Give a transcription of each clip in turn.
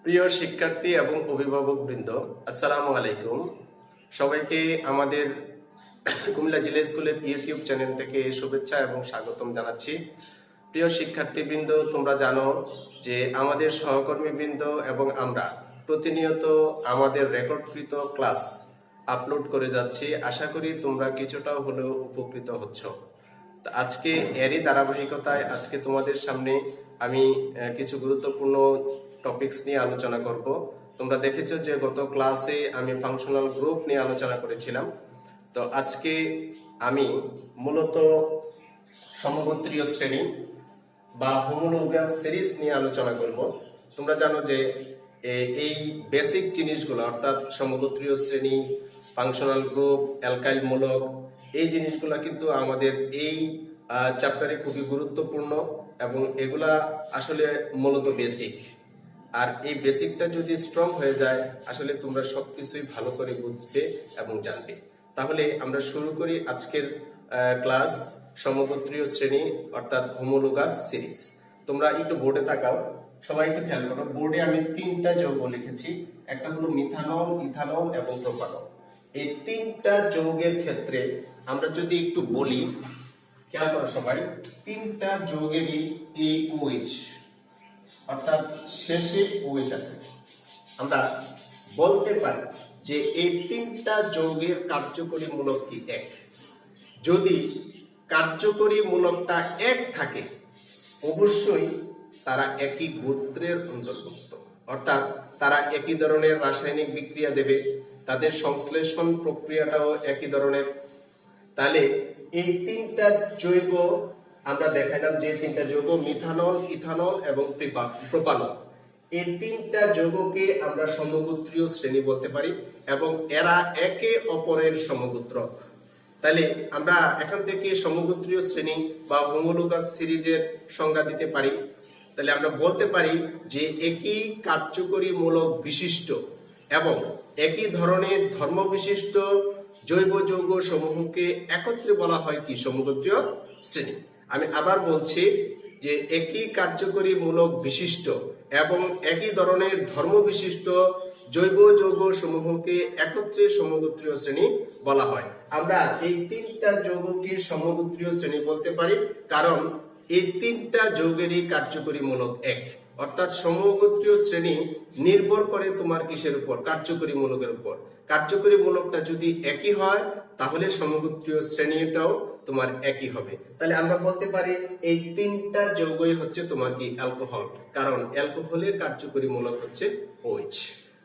প্রিয় শিক্ষার্থী এবং অভিভাবকবৃন্দ, আসসালামু আলাইকুম। সবাইকে আমাদের কুমিল্লা জিলা স্কুলের ইউটিউব চ্যানেল থেকে শুভেচ্ছা এবং স্বাগতম জানাচ্ছি। প্রিয় শিক্ষার্থীবৃন্দ, তোমরা জানো যে আমাদের সহকর্মীবৃন্দ এবং আমরা প্রতিনিয়ত আমাদের রেকর্ডকৃত ক্লাস আপলোড করে যাচ্ছি। আশা করি তোমরা কিছুটাও হলেও উপকৃত হচ্ছ। তো আজকে এরই ধারাবাহিকতায় আজকে তোমাদের সামনে আমি কিছু গুরুত্বপূর্ণ টপিকস নিয়ে আলোচনা করব। তোমরা দেখেছো যে গত ক্লাসে আমি ফাংশনাল গ্রুপ নিয়ে আলোচনা করেছিলাম। তো আজকে আমি মূলত সমগোত্রীয় শ্রেণী বা হোমোলোগাস সিরিজ নিয়ে আলোচনা করব। তোমরা জানো যে এই বেসিক জিনিসগুলো অর্থাৎ সমগোত্রীয় শ্রেণী, ফাংশনাল গ্রুপ, অ্যালকাইল মূলক, এই জিনিসগুলো কিন্তু আমাদের এই চ্যাপ্টারে খুবই গুরুত্বপূর্ণ এবং এগুলা আসলে মূলত বেসিক। আর এই বেসিকটা যদি স্ট্রং হয়ে যায় আসলে তোমরা সবকিছুই ভালো করে বুঝবে এবং জানবে। তাহলে আমরা শুরু করি আজকের ক্লাস, সমগোত্রীয় শ্রেণী অর্থাৎ হোমোলোগাস সিরিজ। তোমরা একটু বোর্ডে তাকাও, সবাই একটু খেয়াল করো। বোর্ডে আমি 3টা যৌগ লিখেছি, একটা হলো মিথানল, ইথানল এবং প্রোপানল। এই 3টা যৌগের ক্ষেত্রে আমরা যদি একটু বলি, খেয়াল করো সবাই, 3টা যৌগেরই এই OH অর্থাৎ শেষে OH আছে। আমরা বলতে পারি যে এই 3টা যৌগের কার্যকরী মূলক কি এক। যদি কার্যকরী মূলকটা এক থাকে অবশ্যই তারা একই গোত্রের অন্তর্ভুক্ত, অর্থাৎ তারা একই ধরনের রাসায়নিক বিক্রিয়া দেবে, তাদের সংশ্লেষণ প্রক্রিয়াটাও একই ধরনের। তাহলে এই 3টা জৈব আমরা দেখাইলাম যে 3টা যৌগ মিথানল, ইথানল এবং প্রোপানল, এই 3টা যৌগকে আমরা সমগোত্রীয় শ্রেণী বলতে পারি এবং এরা একে অপরের সমগোত্রক। তাহলে আমরা এখান থেকে সমগোত্রীয় শ্রেণী বা হোমোলোগাস সিরিজের সংজ্ঞা দিতে পারি। তাহলে আমরা বলতে পারি যে একই কার্যকরী মূলক বিশিষ্ট এবং একই ধরনের ধর্ম বিশিষ্ট জৈব যৌগ সমূহকে একত্রে বলা হয় কি সমগোত্রীয় শ্রেণী। আমি আবার বলছি যে একই কার্যকরী মূলক বিশিষ্ট এবং একই ধরনের ধর্ম বিশিষ্ট জৈব যৌগ সমূহকে একত্রে সমগোত্রীয় শ্রেণী বলা হয়। আমরা এই 3টা যৌগকে সমগোত্রীয় শ্রেণী বলতে পারি কারণ এই 3টা যৌগেরই কার্যকরী মূলক এক। অর্থাৎ সমগোত্রীয় শ্রেণী নির্ভর করে তোমার কিসের উপর? কার্যকরী মূলকের উপর। কার্যকরী মূলকটা যদি একই হয় তাহলে সমগোত্রীয় শ্রেণীটাও তোমার একই হবে। তাহলে আমরা বলতে পারি এই 3টা যৌগই হচ্ছে তোমার কি অ্যালকোহল, কারণ অ্যালকোহলের কার্যকরী মূলক হচ্ছে OH।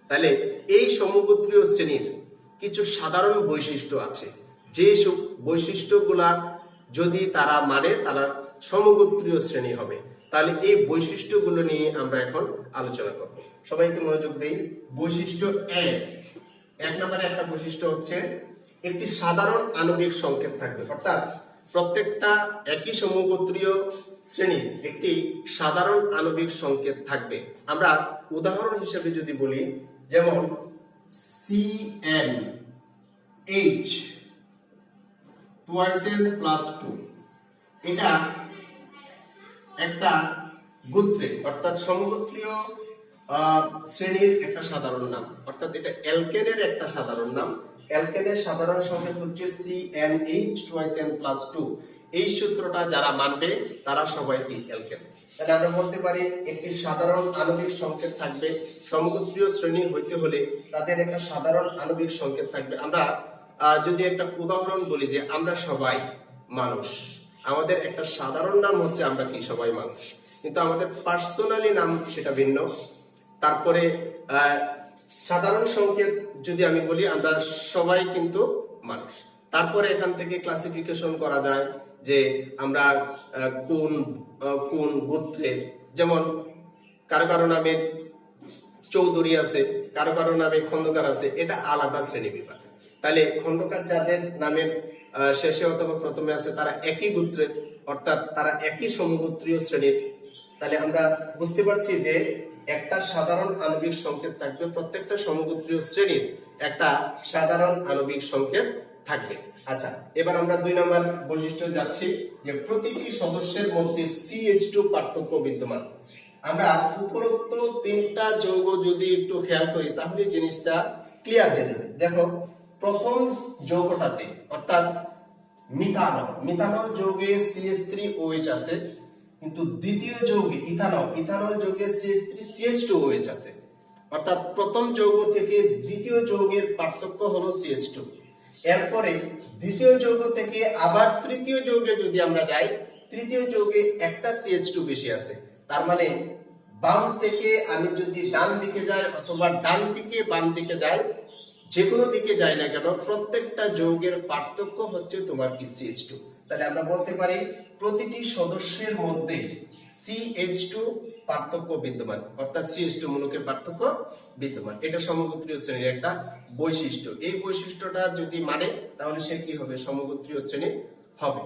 তাহলে এই সমগোত্রীয় শ্রেণীর কিছু সাধারণ বৈশিষ্ট্য আছে, যে বৈশিষ্ট্যগুলা যদি তারা মানে তারা সমগোত্রীয় শ্রেণী হবে। তাহলে এই বৈশিষ্ট্যগুলো নিয়ে আমরা এখন আলোচনা করব। সবাই একটু মনোযোগ দেই। বৈশিষ্ট্য এক নম্বরে একটা বৈশিষ্ট্য হচ্ছে একটি সাধারণ আণবিক সংকেত থাকবে, অর্থাৎ প্রত্যেকটা একই সমগোত্রীয় শ্রেণীর একটি সাধারণ আণবিক সংকেত থাকবে। আমরা উদাহরণ হিসেবে যদি বলি, যেমন CnH +2, এটা একটা গোত্রের অর্থাৎ সমগোত্রীয় শ্রেণীর একটা সাধারণ নাম, অর্থাৎ এটা অ্যালকেনের একটা সাধারণ নাম। অ্যালকেনের সাধারণ সংকেত হচ্ছে CnH +2। এই সূত্রটা যারা মানবে তারা সবাই কি অ্যালকেন। তাহলে আমরা বলতে পারি একটি সাধারণ আণবিক সংকেত থাকবে। সমগোত্রীয় শ্রেণী হইতে হলে তাদের একটা সাধারণ আণবিক সংকেত থাকবে। আমরা যদি একটা উদাহরণ বলি যে আমরা সবাই মানুষ, আমাদের একটা সাধারণ নাম হচ্ছে আমরা কি সবাই মানুষ, কিন্তু আমাদের পার্সোনালি নাম সেটা ভিন্ন। তারপরে সাধারণ সংকেত যদি আমি বলি আমরা সবাই কিন্তু মানুষ। তারপরে এখান থেকে ক্লাসিফিকেশন করা যায় যে আমরা কোন কোন গোত্রের, যেমন কারো কারো নামে চৌধুরী আছে, কারো কারো নামে খন্দকার আছে, এটা আলাদা শ্রেণী বিভাগ। তাহলে খন্দকার যাদের নামের শেষে অথবা প্রথমে আছে তারা একই গোত্রের, অর্থাৎ তারা একই সমগোত্রীয় শ্রেণীর। তাহলে আমরা বুঝতে পারছি যে একটা সাধারণ আণবিক সংকেত থাকবে, প্রত্যেকটা সমগোত্রীয় শ্রেণীর একটা সাধারণ আণবিক সংকেত থাকবে। আচ্ছা, এবার আমরা 2 নম্বর বৈশিষ্ট্য যাচ্ছি যে প্রতিটি সদস্যের মধ্যে CH2 পার্থক্য বিদ্যমান। আমরা উপরোক্ত তিনটা যৌগ যদি একটু খেয়াল করি তাহলে জিনিসটা ক্লিয়ার হয়ে যাবে। দেখো প্রথম যৌগটাতে অর্থাৎ মিথানল যৌগে CH3OH আছে, কিন্তু দ্বিতীয় যৌগে ইথানল যৌগে CH3CH2OH আছে। অর্থাৎ প্রথম যৌগ থেকে দ্বিতীয় যৌগের পার্থক্য হলো CH2। এরপরে দ্বিতীয় যৌগ থেকে আবার তৃতীয় যৌগে যদি আমরা যাই, তৃতীয় যৌগে একটা CH2 বেশি আছে। তার মানে বাম থেকে আমি যদি ডান দিকে যাই অথবা ডান থেকে বাম দিকে যাই, যে কোনো দিকে যাই না কেন প্রত্যেকটা যৌগের পার্থক্য হচ্ছে তোমার কি CH2। তাহলে আমরা বলতে পারি প্রতিটি সদস্যের মধ্যে CH2 পার্থক্য বিদ্যমান, অর্থাৎ CH2 মূলকের পার্থক্য বিদ্যমান। এটা সমগোত্রীয় শ্রেণীর একটা বৈশিষ্ট্য। এই বৈশিষ্ট্যটা যদি মানে তাহলে সে কি হবে? সমগোত্রীয় শ্রেণী হবে।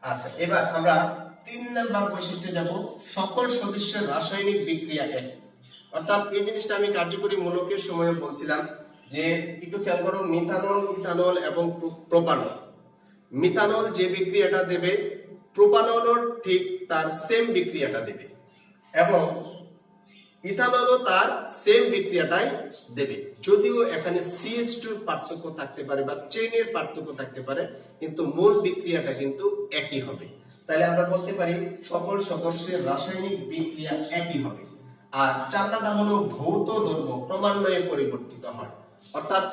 আচ্ছা, এবার আমরা 3 নাম্বার বৈশিষ্ট্যে যাব, সকল সদস্যের রাসায়নিক বিক্রিয়া এক। অর্থাৎ এই জিনিসটা আমি কার্যকরী মূলকের সময় বলছিলাম যে একটু খেয়াল করো, মিথানল, ইথানল এবং প্রোপানল। মিথানল যে বিক্রিয়াটা দেবে প্রোপানলও ঠিক তার সেম বিক্রিয়াটা দেবে, এবং ইথানলও তার সেম বিক্রিয়াটাই দেবে। যদিও এখানে CH2 এর পার্থক্য থাকতে পারে বা চেইনের পার্থক্য থাকতে পারে, কিন্তু মূল বিক্রিয়াটা কিন্তু একই হবে। তাহলে আমরা বলতে পারি সকল সদস্যের রাসায়নিক বিক্রিয়া একই হবে। আর 4 নাম্বার হলো ভৌত ধর্ম ক্রমান্বয়ে পরিবর্তিত হয়। অর্থাৎ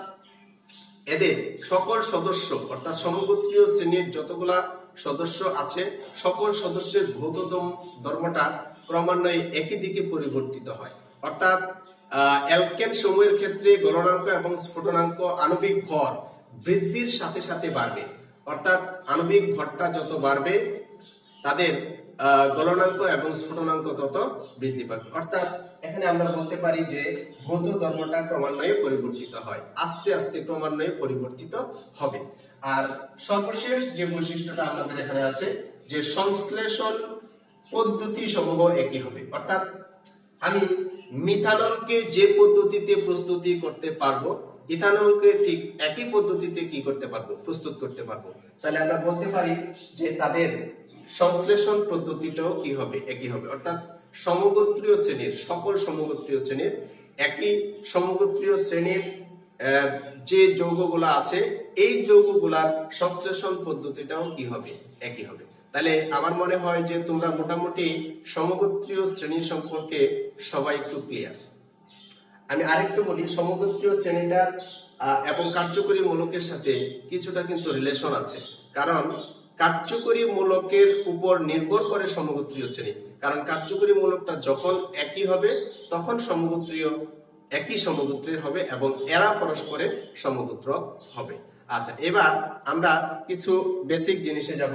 এদের সকল সদস্য অর্থাৎ সমগোত্রীয় শ্রেণীর যতগুলা সদস্য আছে সকল সদস্যের ভৌত ধর্মটা ক্রমান্বয়ে একই দিকে পরিবর্তিত হয়। অর্থাৎ অ্যালকেন সমূহের ক্ষেত্রে গলনাঙ্ক এবং স্ফুটনাঙ্ক আণবিক ভর বৃদ্ধির সাথে সাথে বাড়বে। অর্থাৎ আণবিক ভরটা যত বাড়বে তাদের গলনাঙ্ক এবং স্ফুটনাঙ্ক তত বৃদ্ধি পাবে। অর্থাৎ এখানে আমরা বলতে পারি যে ভৌত ধর্মটা ক্রমান্বয়ে পরিবর্তিত হয়, আস্তে আস্তে ক্রমান্বয়ে পরিবর্তিত হবে। আর সর্বশেষ যে বৈশিষ্ট্যটা আমাদের এখানে আছে যে সংশ্লেষণ পদ্ধতি সমূহ একই হবে। অর্থাৎ আমি মিথানলকে যে পদ্ধতিতে প্রস্তুতি করতে পারবো ইথানলকে ঠিক একই পদ্ধতিতে কি করতে পারবো? প্রস্তুত করতে পারবো। তাহলে আমরা বলতে পারি যে তাদের সংশ্লেষণ পদ্ধতিটাও কি হবে? একই হবে। অর্থাৎ সমগোত্রীয় শ্রেণীর সকল সমগোত্রীয় শ্রেণীর একই সমগোত্রীয় শ্রেণীর যে যৌগগুলা আছে এই যৌগগুলার সংশ্লেষণ পদ্ধতিটাও কি হবে? একই হবে। তাহলে আমার মনে হয় যে তোমরা মোটামুটি সমগোত্রীয় শ্রেণী সম্পর্কে সবাই একটু ক্লিয়ার। আমি আরেকটু বলি, সমগোত্রীয় শ্রেণীটার এবং কার্যকরী মূলকের সাথে কিছুটা কিন্তু রিলেশন আছে। কারণ কার্যকরী মূলকের উপর নির্ভর করে সমগোত্রীয় শ্রেণী। কারণ কার্যকরী মূলকটা যখন একই হবে তখন সমগোত্রীয় একই সমগোত্রীর হবে এবং এরা পরস্পরের সমগোত্র হবে। আচ্ছা, এবার আমরা কিছু বেসিক জিনিসে যাব।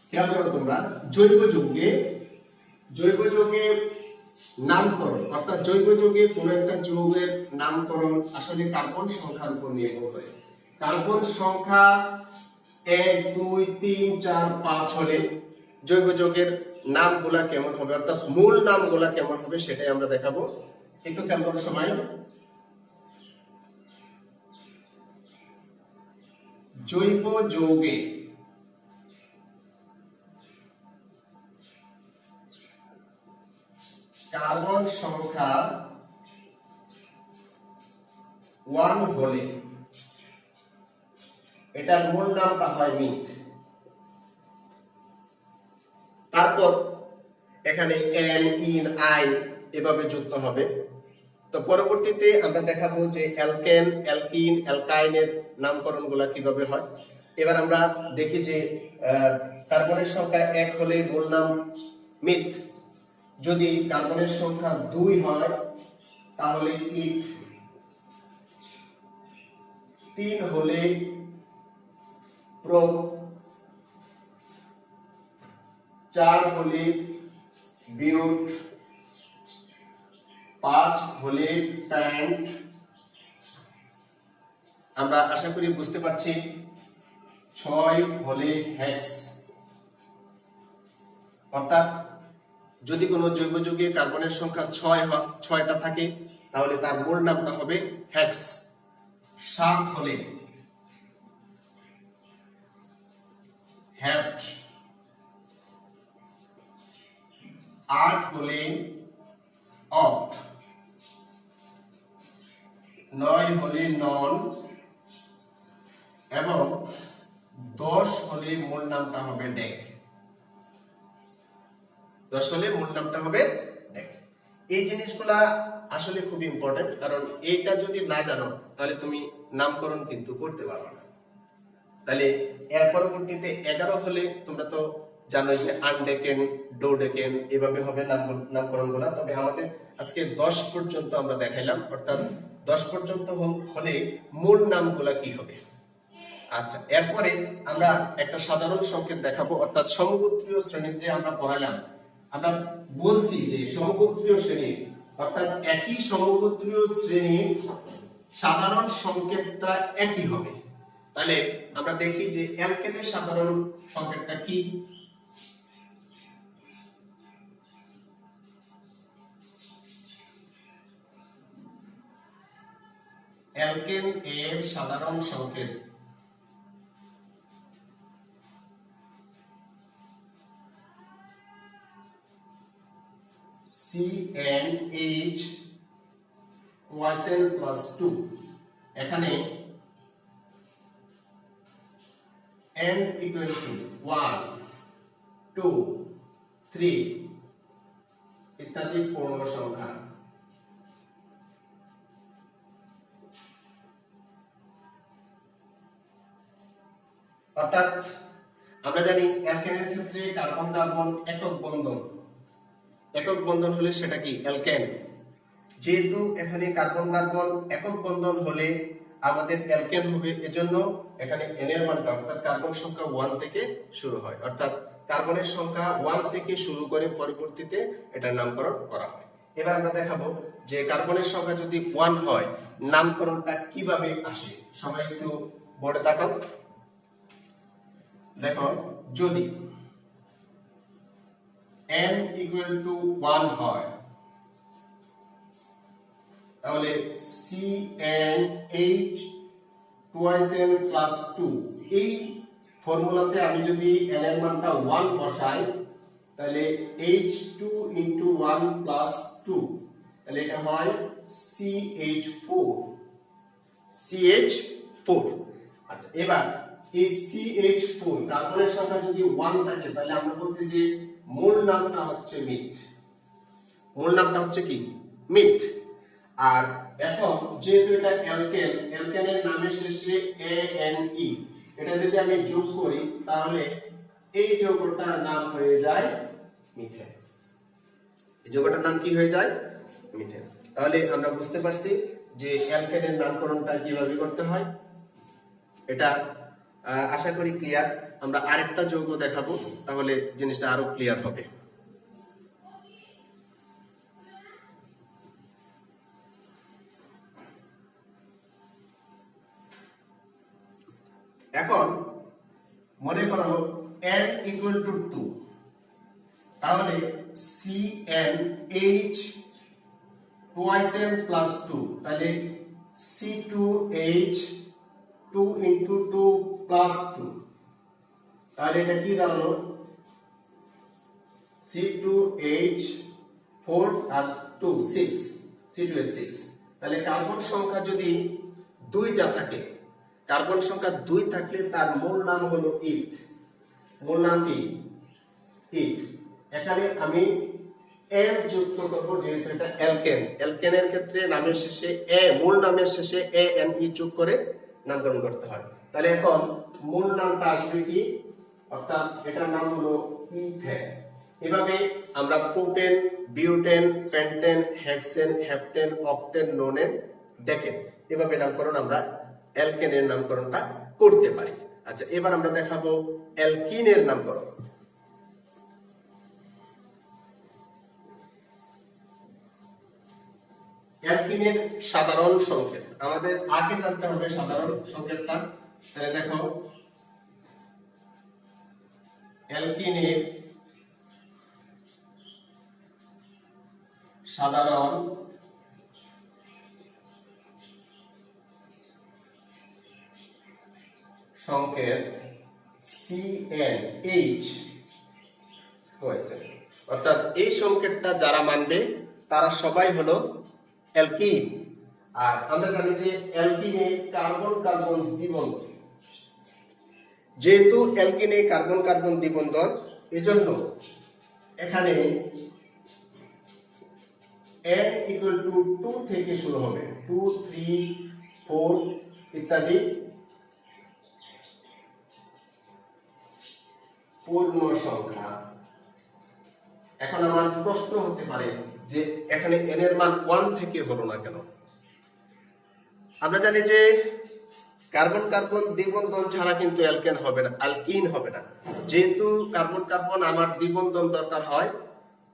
খেয়াল করো তোমরা, জৈব যৌগে নামকরণ অর্থাৎ জৈব যৌগে কোন একটা যৌগের নামকরণ আসলে কার্বন সংখ্যার উপর নির্ভর করে। কার্বন সংখ্যা 1 2 3 4 5 হলে জৈব যৌগের নামগুলা কেমন হবে অর্থাৎ মূল নামগুলা কেমন হবে সেটাই আমরা দেখাবো। একটু খেয়াল করো সবাই। জৈব যৌগে কার্বন সংখ্যা 1 হলে এটার মূল নামটা হয় মিথ। তারপর এখানে এন, ইন, আইন এভাবে যুক্ত হবে। তো পরবর্তীতে আমরা দেখাবো যে অ্যালকেন, অ্যালকিন, অ্যালকাইনের নামকরণগুলো কিভাবে হয়। এবার আমরা দেখি যে কার্বনের সংখ্যা 1 হলে মূল নাম মিথ, যদি কার্বনের সংখ্যা 2 হয় তাহলে ইথ, 3 হলে প্রোপ, 4 হলে বিউট, 5 হলে প্যান্ট। আমরা আশা করি বুঝতে পারছি। 6 হলে হেক্স। অর্থাৎ যদি কোনো জৈব যৌগে কার্বনের সংখ্যা 6টা থাকে তাহলে তার মূল নামটা হবে হেক্স। 7 হলে হেপ্ট, 8 হলে অক্ট, 9 হলে নন এবং 10 হলে মূল নামটা হবে ডেক। 10 হলে মূল নামটা হবে ডেক। এই জিনিসগুলা আসলে খুব ইম্পর্টেন্ট, কারণ এইটা যদি না জানো তাহলে তুমি নামকরণ কিন্তু করতে পারবে না। তাহলে এর পরবর্তীতে 11 হলে তোমরা তো জানোই যে আনডেকেন, ডোডেকেন এভাবে হবে নামকরণগুলা। তবে আমাদের আজকে 10 পর্যন্ত আমরা দেখাইলাম, অর্থাৎ 10 পর্যন্ত হলে মূল নামগুলা কি হবে। আচ্ছা, এরপরে আমরা একটা সাধারণ সংকেত দেখাবো, অর্থাৎ সমগোত্রীয় শ্রেণীতে আমরা পড়ালাম, আমরা বলছি যে সমগোত্রীয় শ্রেণী অর্থাৎ একই সমগোত্রীয় শ্রেণীর সাধারণ সংকেতটা একই হবে। তাহলে আমরা দেখি যে অ্যালকেনের সাধারণ সংকেতটা কি। অ্যালকেন এর সাধারণ সংকেত CnH +2। এখানে n = 1, 2, 3 ইত্যাদি পূর্ণ সংখ্যা। অর্থাৎ আমরা জানি অ্যালকেনের ক্ষেত্রে কার্বন কার্বন একক বন্ধন হলে সেটা কি অ্যালকেন। যেহেতু এখানে কার্বন কার্বন একক বন্ধন হলে আমাদের অ্যালকেন হবে, এজন্য এখানে n এর মানটা অর্থাৎ কার্বন সংখ্যা 1 থেকে শুরু হয়, অর্থাৎ কার্বনের সংখ্যা 1 থেকে শুরু করে পরবর্তীতে এটার নামকরণ করা হয়। এবার আমরা দেখাবো যে কার্বনের সংখ্যা যদি 1 হয় নামকরণটা কিভাবে আসে। সবাই একটু বোর্ডে তাকাও। দেখো, যদি n = 1 হয় তাহলে CnH +2 এই ফর্মুলাতে আমি যদি n এর মানটা 1 বসাই তাহলে H2 × 1 + 2, তাহলে এটা হয় CH4। আচ্ছা, এবার এই CH4 কার্বনের সংখ্যা যদি 1 থাকে তাহলে আমরা বলছি যে মূল নামটা হচ্ছে মিথ। মূল নামটা হচ্ছে কি মিথ। আর এখন যেহেতু এটা অ্যালকেন, অ্যালকেনের নামের শেষে ANE, এটা যদি আমি যোগ করি তাহলে এই যৌগটার নাম হয়ে যায় মিথেন। এই যৌগটার নাম কি হয়ে যায় মিথেন। তাহলে আমরা বুঝতে পারছি যে অ্যালকেনের নামকরণটা কিভাবে করতে হয়। এটা আশা করি ক্লিয়ার। আমরা আরেকটা যৌগ দেখাবো, তাহলে জিনিসটা আরো ক্লিয়ার হবে। এখন মনে করো n = 2, তাহলে CnH +2, তাহলে C2H 2 × 2 + 2, তাহলে এটা কি দাঁড়ালো C2H4 আর 2 6, C2H6। তাহলে কার্বন সংখ্যা যদি 2টা থাকে, কার্বন সংখ্যা 2 থাকলে তার মূল নাম হলো ইথ। মূল নাম কি ইথ। এখানে আমি n যুক্ত করব, যেহেতু এটা অ্যালকেন। অ্যালকেনের ক্ষেত্রে নামের শেষে মূল নামের শেষে ANE যোগ করে নামকরণ করতে হয়। তাহলে এখন মূল নামটা আসবে কি, অর্থাৎ এটার নাম হলো ইথেন। এভাবে আমরা propane, butane, pentane, hexane, heptane, octane, nonane, decane এভাবে নামকরণ আমরা অ্যালকেনের নামকরণটা করতে পারি। আচ্ছা, এবার আমরা দেখাবো অ্যালকিনের নামকরণ। অ্যালকিনের সাধারণ সংকেত আমাদের আগে জানতে হবে। সাধারণ সংকেতটা তাহলে দেখো, অ্যালকিনের সাধারণ সংকেত CnH হয়েছে। অর্থাৎ এই সংকেতটা যারা মানবে তারা সবাই হলো অ্যালকিন। আর আমরা জানি যে অ্যালকিনে কার্বন কার্বন দ্বিবন্ধন, যেহেতু অ্যালকিনে কার্বন কার্বন দ্বিবন্ধন, এজন্য এখানে n ইকুয়াল টু 2 থেকে শুরু হবে, 2 3 4 ইত্যাদি পূর্ণ সংখ্যা। এখন আমার প্রশ্ন হতে পারে যে এখানে n এর মান 1 থেকে হলো না কেন? আমরা জানি যে কার্বন কার্বন দ্বিবন্ধন ছাড়া কিন্তু অ্যালকেন হবে না, অ্যালকিন হবে না। যেহেতু কার্বন কার্বন আমার দ্বিবন্ধন দরকার হয়,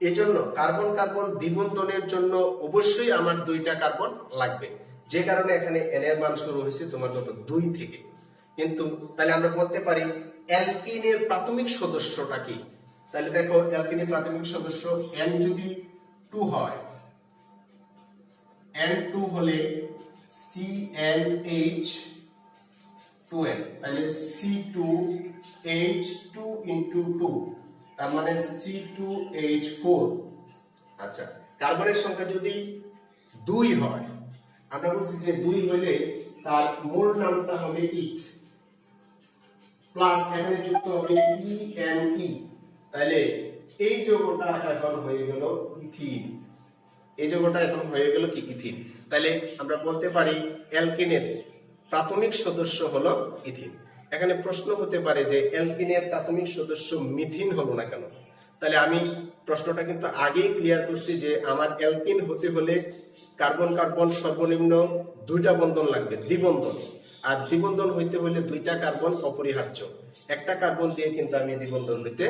এজন্য কার্বন কার্বন দ্বিবন্ধনের জন্য অবশ্যই আমার 2টা কার্বন লাগবে, যে কারণে এখানে n এর মান শুরু হয়েছে তোমার কত 2 থেকে। কিন্তু তাহলে আমরা বলতে পারি অ্যালকিনের প্রাথমিক সদস্যটা কি? তাহলে দেখো অ্যালকিনের প্রাথমিক সদস্য n যদি 2 হয়, n2 হলে CnH2n, তাহলে C2H2 into 2, তার মানে C2H4। আচ্ছা, কার্বনের সংখ্যা যদি 2 হয়, আমরা বলছি যে 2 হলে তার মূল নামটা হবে ইথ, প্লাস এখানে যুক্ত হবে ENE, তাহলে এই যৌগটা এখন হয়ে গেল ইথিন। এই যৌগটা এখন হয়ে গেল কি ইথিন। তাহলে আমরা বলতে পারি অ্যালকিনের প্রাথমিক সদস্য হলো ইথিন। এখানে প্রশ্ন হতে পারে যে অ্যালকিনের প্রাথমিক সদস্য মিথিন হলো না কেন? তাহলে আমি প্রশ্নটা কিন্তু আগেই ক্লিয়ার করছি যে আমার অ্যালকিন হতে হলে কার্বন কার্বন সর্বনিম্ন 2টা বন্ধন লাগবে, দ্বিবন্ধন। আর দ্বিবন্ধন হইতে হলে 2টা কার্বন অপরিহার্য, একটা কার্বন দিয়ে কিন্তু আমি দ্বিবন্ধন হইতে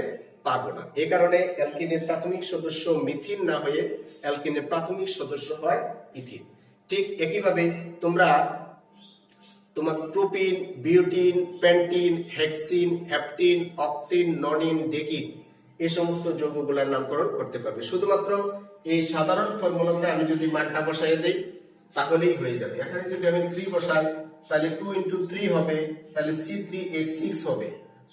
পারবো না। এই কারণে অ্যালকিনের প্রাথমিক সদস্য মিথিন না হয়ে অ্যালকিনের প্রাথমিক সদস্য হয় ইথিন। ঠিক একইভাবে তোমরা তোমার propyne, butyne, pentyne, hexyne, heptyne, octyne, nonyne, decyne এই সমস্ত যৌগগুলোর নামকরণ করতে পারবে। শুধুমাত্র এই সাধারণ ফর্মুলাতে আমি যদি মানটা বসাই দেই তাহলেই হয়ে যাবে। এখানে যদি আমি 3 বসাই তাহলে 2 into 3 হবে, তাহলে C3H6 হবে।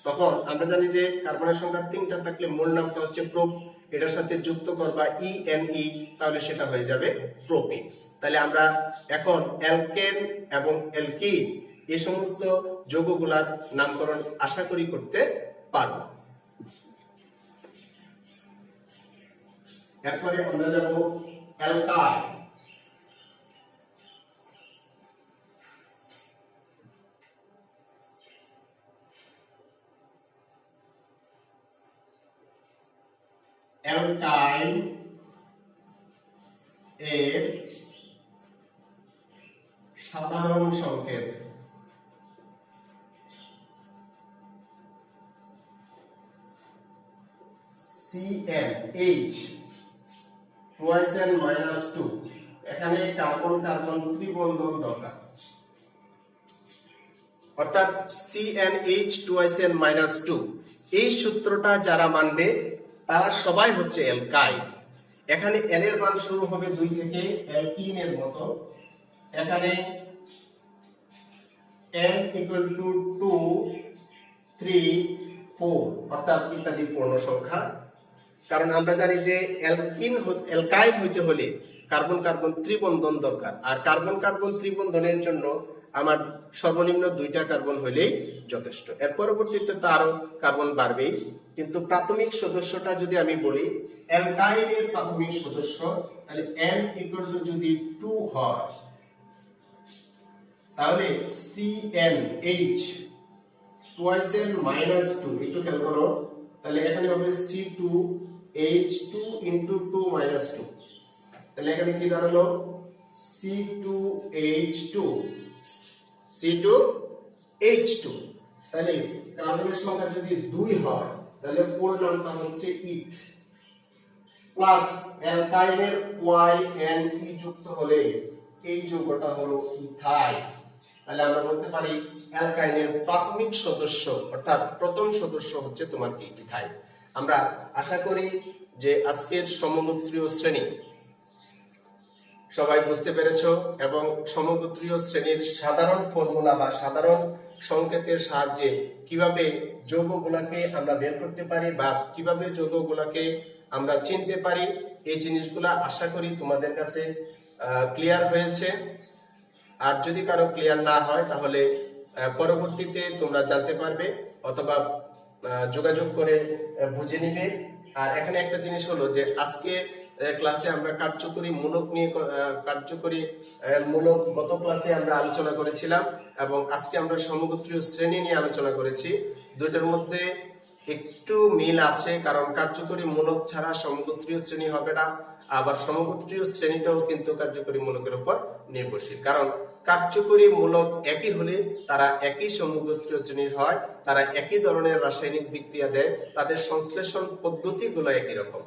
তখন আমরা জানি যে কার্বনের সংখ্যা 3টা থাকলে মূল নামটা হচ্ছে প্রোপ, এটার সাথে যুক্ত করবা ENE, তাহলে সেটা হয়ে যাবে প্রোপিন। তাহলে আমরা এখন অ্যালকেন এবং অ্যালকিন এই সমস্ত যৌগগুলোর নামকরণ আশা করি করতে পারব। এরপরে আমরা যাব অ্যালকাইল। অ্যালকাইল এর সাধারণ সংকেত CnH, 2n-2, এখানে কার্বন কার্বন ত্রিবন্ধন দরকার, অর্থাৎ CnH, 2n-2 এই সূত্রটা যারা মানবে তারা সবাই হচ্ছে অ্যালকাইল। এখানে n এর মান শুরু হবে 2 থেকে, অ্যালকিনের মতো। এখানে n equal to 2 3 4 অর্থাৎ ইত্যাদি পূর্ণ সংখ্যা। কারণ আমরা জানি যে অ্যালকাইল হইতে হলে কার্বন কার্বন ত্রিবন্ধন দরকার, আর কার্বন কার্বন ত্রিবন্ধনের জন্য আমার সর্বনিম্ন 2টা কার্বন হইলেই যথেষ্ট। এর পরবর্তীতে তো আরো কার্বন বাড়বেই, কিন্তু প্রাথমিক সদস্যটা যদি আমি বলি অ্যালকাইলের প্রাথমিক সদস্য, তাহলে n equal to যদি 2 হয় তাহলে CnH, 2n-2, একটু খেয়াল করো, তাহলে এখানে হবে C2H2 into 2 - 2, তাহলে এখানে কি দাঁড়ালো C2H2, C2H2। তাহলে কার্বনের সংখ্যা যদি 2 হয় তাহলে পুরো নামটা হচ্ছে ইথ, প্লাস অ্যালকাইলের YNE যুক্ত হলে এই যৌগটা হলো ইথাইল। তাহলে আমরা বলতে পারি অ্যালকাইলের প্রাথমিক সদস্য অর্থাৎ প্রথম সদস্য হচ্ছে তোমার কি ইথাইল। আমরা আশা করি যে আজকের সমগোত্রীয় শ্রেণী সবাই বুঝতে পেরেছো, এবং সমগোত্রীয় শ্রেণীর সাধারণ ফর্মুলা বা সাধারণ সংকেতের সাহায্যে কিভাবে যৌগগুলোকে আমরা বের করতে পারি বা কিভাবে যৌগগুলোকে আমরা চিনতে পারি। এই জিনিসগুলা আশা করি তোমাদের কাছে ক্লিয়ার হয়েছে। আর যদি কারো ক্লিয়ার না হয় তাহলে পরবর্তীতে তোমরা জানতে পারবে অথবা যোগাযোগ করে বুঝে নিবে। আর এখানে একটা জিনিস হলো যে আজকে ক্লাসে আমরা কার্যকরী মূলক নিয়ে গত ক্লাসে আমরা আলোচনা করেছিলাম এবং আজকে আমরা সমগোত্রীয় শ্রেণী নিয়ে আলোচনা করেছি। দুইটার মধ্যে একটু মিল আছে, কারণ কার্যকরী মূলক ছাড়া সমগোত্রীয় শ্রেণী হবে না, আবার সমগোত্রীয় শ্রেণীটাও কিন্তু কার্যকরী মূলকের উপর নির্ভরশীল। কারণ কার্যকরী মূলক একই হলে তারা একই সমগোত্রীয় শ্রেণীর হয়, তারা একই ধরনের রাসায়নিক বিক্রিয়া দেয়, তাদের সংশ্লেষণ পদ্ধতিগুলো একই রকম।